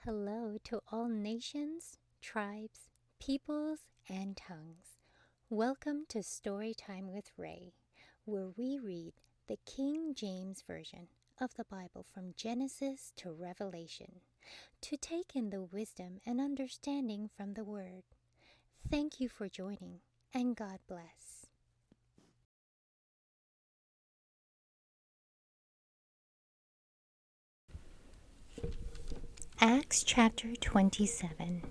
Hello to all nations, tribes, peoples, and tongues. Welcome to Storytime with Rae, where we read the King James Version of the Bible from Genesis to Revelation to take in the wisdom and understanding from the Word. Thank you for joining, and God bless. Acts chapter 27.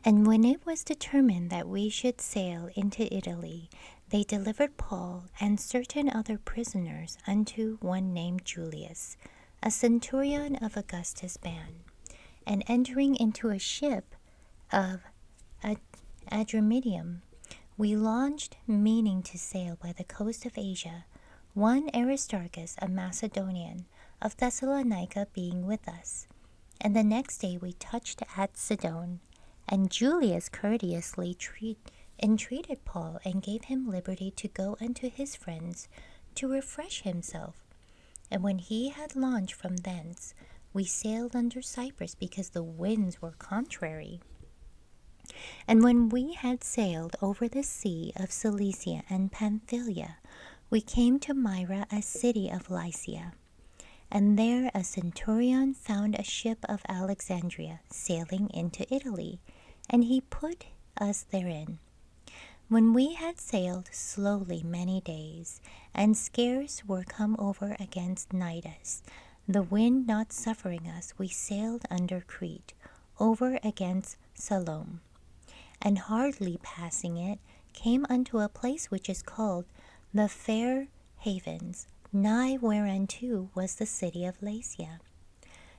And when it was determined that we should sail into Italy, they delivered Paul and certain other prisoners unto one named Julius, a centurion of Augustus' band. And entering into a ship of Adramyttium, we launched, meaning to sail by the coast of Asia, one Aristarchus, a Macedonian, of Thessalonica, being with us. And the next day we touched at Sidon. And Julius courteously entreated Paul and gave him liberty to go unto his friends to refresh himself. And when he had launched from thence, we sailed under Cyprus because the winds were contrary. And when we had sailed over the sea of Cilicia and Pamphylia, we came to Myra, a city of Lycia. And there a centurion found a ship of Alexandria sailing into Italy, and he put us therein. When we had sailed slowly many days, and scarce were come over against Cnidus, the wind not suffering us, we sailed under Crete, over against Salome. And hardly passing it, came unto a place which is called the Fair Havens, nigh whereunto was the city of Lasea.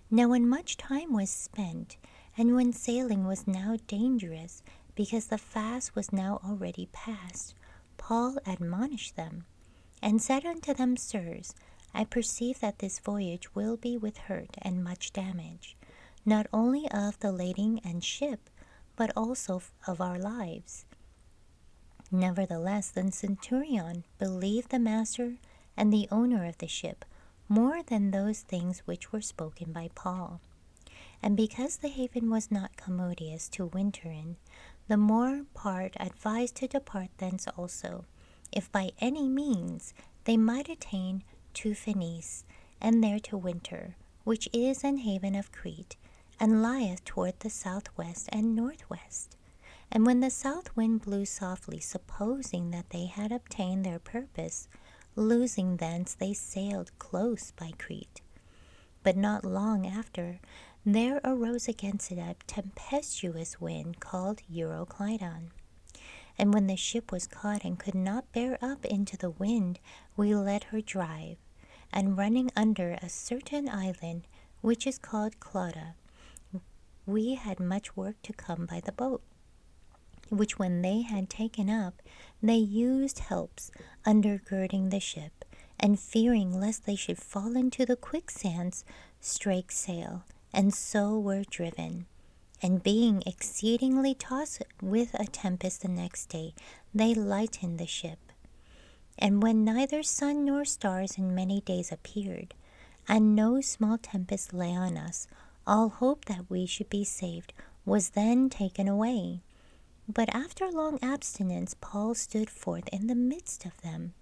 Now when much time was spent, and when sailing was now dangerous, because the fast was now already past, Paul admonished them, and said unto them, Sirs, I perceive that this voyage will be with hurt and much damage, not only of the lading and ship, but also of our lives. Nevertheless, the centurion believed the master and the owner of the ship more than those things which were spoken by Paul. And because the haven was not commodious to winter in, the more part advised to depart thence also, if by any means they might attain to Phoenice, and there to winter, which is an haven of Crete, and lieth toward the southwest and northwest. And when the south wind blew softly, supposing that they had obtained their purpose, losing thence they sailed close by Crete. But not long after, there arose against it a tempestuous wind called Euroclydon. And when the ship was caught and could not bear up into the wind, we let her drive, and running under a certain island, which is called Clauda, we had much work to come by the boat, which when they had taken up, they used helps undergirding the ship, and fearing lest they should fall into the quicksands, strake sail, and so were driven. And being exceedingly tossed with a tempest the next day, they lightened the ship. And when neither sun nor stars in many days appeared, and no small tempest lay on us, all hope that we should be saved was then taken away. But after long abstinence, Paul stood forth in the midst of them,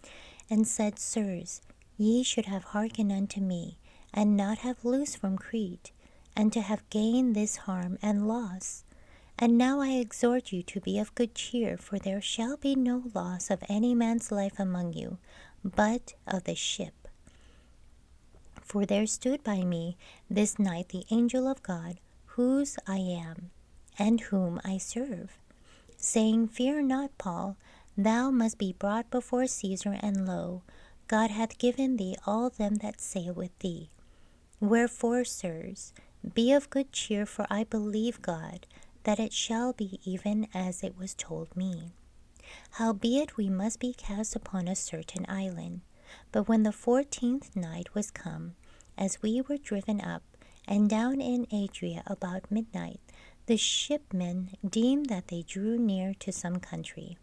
and said, Sirs, ye should have hearkened unto me, and not have loosed from Crete, and to have gained this harm and loss. And now I exhort you to be of good cheer, for there shall be no loss of any man's life among you, but of the ship. For there stood by me this night the angel of God, whose I am, and whom I serve, saying, Fear not, Paul, thou must be brought before Caesar, and lo, God hath given thee all them that sail with thee. Wherefore, sirs, be of good cheer, for I believe God, that it shall be even as it was told me. Howbeit we must be cast upon a certain island. But when the 14th night was come, as we were driven up, and down in Adria about midnight, the shipmen deemed that they drew near to some country,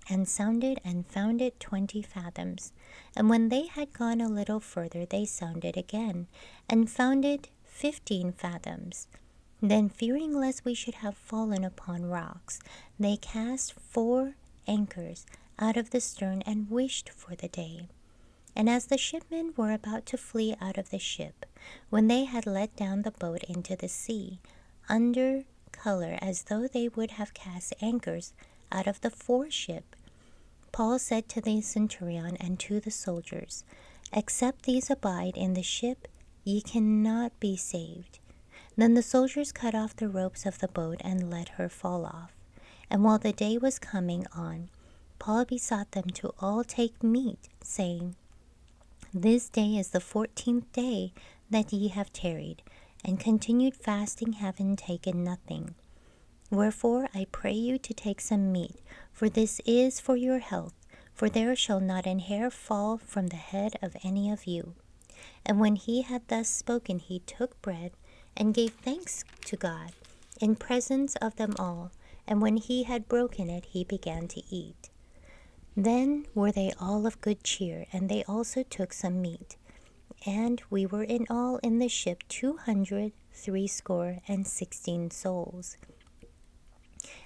and sounded and found it 20 fathoms. And when they had gone a little further, they sounded again, and found it 15 fathoms. Then, fearing lest we should have fallen upon rocks, they cast 4 anchors out of the stern and wished for the day. And as the shipmen were about to flee out of the ship, when they had let down the boat into the sea, under color as though they would have cast anchors out of the foreship, Paul said to the centurion and to the soldiers, "Except these abide in the ship, ye cannot be saved." Then the soldiers cut off the ropes of the boat and let her fall off. And while the day was coming on, Paul besought them to all take meat, saying, "This day is the 14th day that ye have tarried, and continued fasting, having taken nothing. Wherefore I pray you to take some meat, for this is for your health, for there shall not an hair fall from the head of any of you." And when he had thus spoken, he took bread, and gave thanks to God in presence of them all. And when he had broken it, he began to eat. Then were they all of good cheer, and they also took some meat. And we were in all in the ship 260 souls.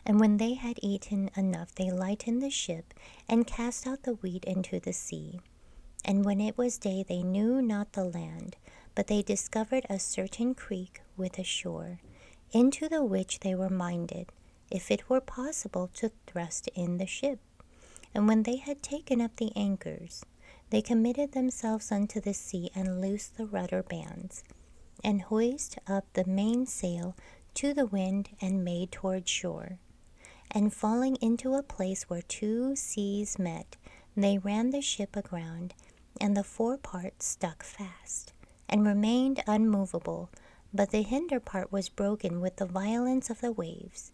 And when they had eaten enough, they lightened the ship, and cast out the wheat into the sea. And when it was day, they knew not the land, but they discovered a certain creek with a shore, into the which they were minded, if it were possible, to thrust in the ship. And when they had taken up the anchors, they committed themselves unto the sea, and loosed the rudder bands, and hoised up the mainsail to the wind, and made toward shore. And falling into a place where 2 seas met, they ran the ship aground, and the forepart stuck fast, and remained unmovable, but the hinder part was broken with the violence of the waves.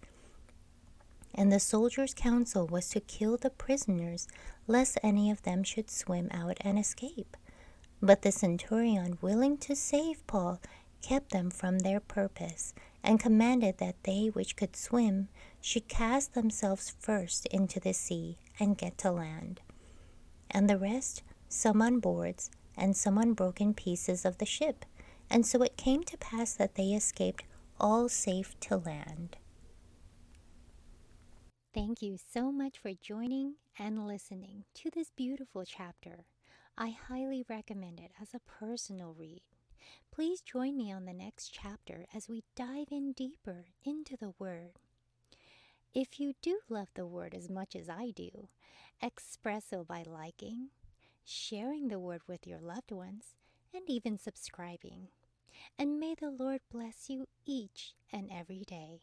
And the soldiers' counsel was to kill the prisoners, lest any of them should swim out and escape. But the centurion, willing to save Paul, kept them from their purpose, and commanded that they which could swim should cast themselves first into the sea, and get to land. And the rest, some on boards, and some on broken pieces of the ship. And so it came to pass that they escaped all safe to land. Thank you so much for joining and listening to this beautiful chapter. I highly recommend it as a personal read. Please join me on the next chapter as we dive in deeper into the Word. If you do love the Word as much as I do, express so by liking, sharing the Word with your loved ones, and even subscribing. And may the Lord bless you each and every day.